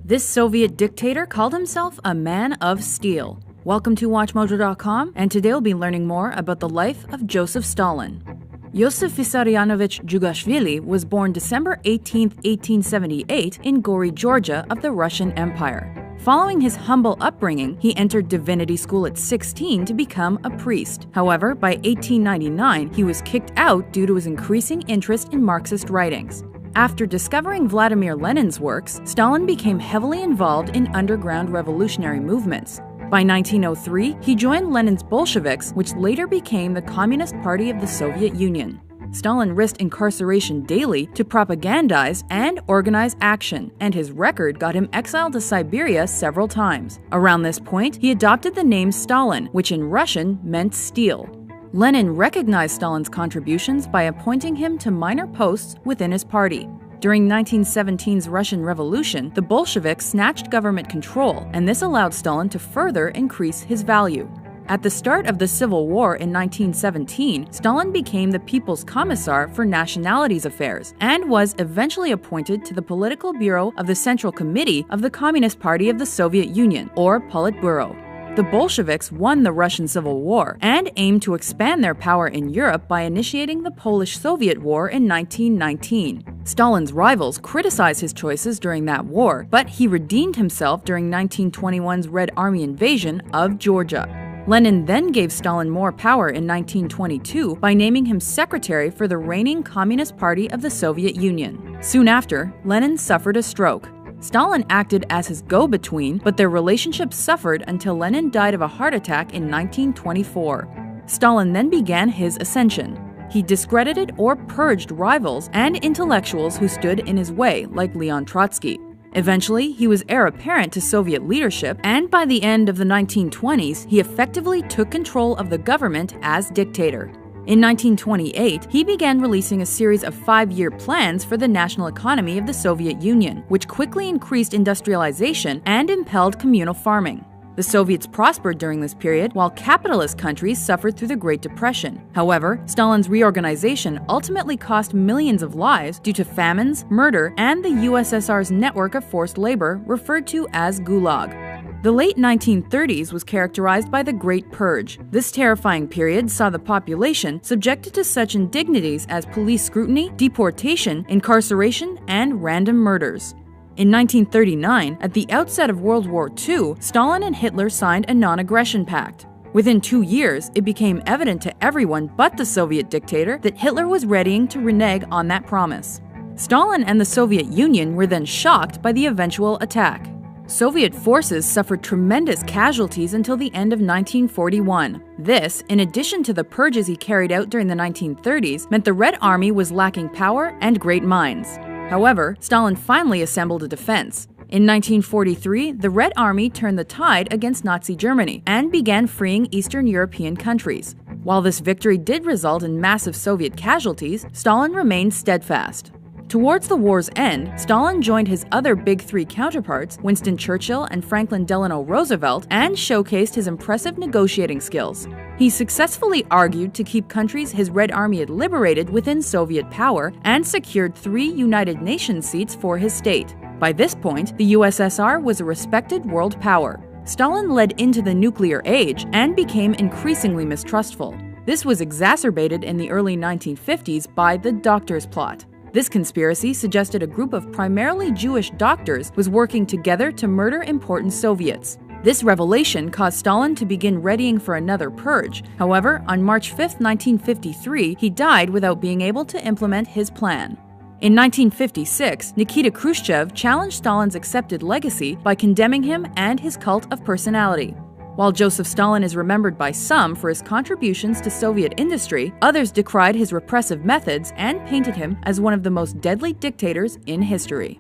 This Soviet dictator called himself a man of steel. Welcome to WatchMojo.com, and today we'll be learning more about the life of Joseph Stalin. Joseph Vissarionovich Stalin was born December 18, 1878 in Gori, Georgia of the Russian Empire. Following his humble upbringing, he entered divinity school at 16 to become a priest. However, by 1899, he was kicked out due to his increasing interest in Marxist writings. After discovering Vladimir Lenin's works, Stalin became heavily involved in underground revolutionary movements. By 1903, he joined Lenin's Bolsheviks, which later became the Communist Party of the Soviet Union. Stalin risked incarceration daily to propagandize and organize action, and his record got him exiled to Siberia several times. Around this point, he adopted the name Stalin, which in Russian meant steel. Lenin recognized Stalin's contributions by appointing him to minor posts within his party. During 1917's Russian Revolution, the Bolsheviks snatched government control, and this allowed Stalin to further increase his value. At the start of the Civil War in 1917, Stalin became the People's Commissar for Nationalities Affairs and was eventually appointed to the Political Bureau of the Central Committee of the Communist Party of the Soviet Union, or Politburo. The Bolsheviks won the Russian Civil War and aimed to expand their power in Europe by initiating the Polish-Soviet War in 1919. Stalin's rivals criticized his choices during that war, but he redeemed himself during 1921's Red Army invasion of Georgia. Lenin then gave Stalin more power in 1922 by naming him secretary for the reigning Communist Party of the Soviet Union. Soon after, Lenin suffered a stroke. Stalin acted as his go-between, but their relationship suffered until Lenin died of a heart attack in 1924. Stalin then began his ascension. He discredited or purged rivals and intellectuals who stood in his way, like Leon Trotsky. Eventually, he was heir apparent to Soviet leadership, and by the end of the 1920s, he effectively took control of the government as dictator. In 1928, he began releasing a series of 5-year plans for the national economy of the Soviet Union, which quickly increased industrialization and impelled communal farming. The Soviets prospered during this period, while capitalist countries suffered through the Great Depression. However, Stalin's reorganization ultimately cost millions of lives due to famines, murder, and the USSR's network of forced labor, referred to as Gulag. The late 1930s was characterized by the Great Purge. This terrifying period saw the population subjected to such indignities as police scrutiny, deportation, incarceration, and random murders. In 1939, at the outset of World War II, Stalin and Hitler signed a non-aggression pact. Within 2 years, it became evident to everyone but the Soviet dictator that Hitler was readying to renege on that promise. Stalin and the Soviet Union were then shocked by the eventual attack. Soviet forces suffered tremendous casualties until the end of 1941. This, in addition to the purges he carried out during the 1930s, meant the Red Army was lacking power and great minds. However, Stalin finally assembled a defense. In 1943, the Red Army turned the tide against Nazi Germany and began freeing Eastern European countries. While this victory did result in massive Soviet casualties, Stalin remained steadfast. Towards the war's end, Stalin joined his other Big Three counterparts, Winston Churchill and Franklin Delano Roosevelt, and showcased his impressive negotiating skills. He successfully argued to keep countries his Red Army had liberated within Soviet power and secured 3 United Nations seats for his state. By this point, the USSR was a respected world power. Stalin led into the nuclear age and became increasingly mistrustful. This was exacerbated in the early 1950s by the Doctors' Plot. This conspiracy suggested a group of primarily Jewish doctors was working together to murder important Soviets. This revelation caused Stalin to begin readying for another purge. However, on March 5, 1953, he died without being able to implement his plan. In 1956, Nikita Khrushchev challenged Stalin's accepted legacy by condemning him and his cult of personality. While Joseph Stalin is remembered by some for his contributions to Soviet industry, others decried his repressive methods and painted him as one of the most deadly dictators in history.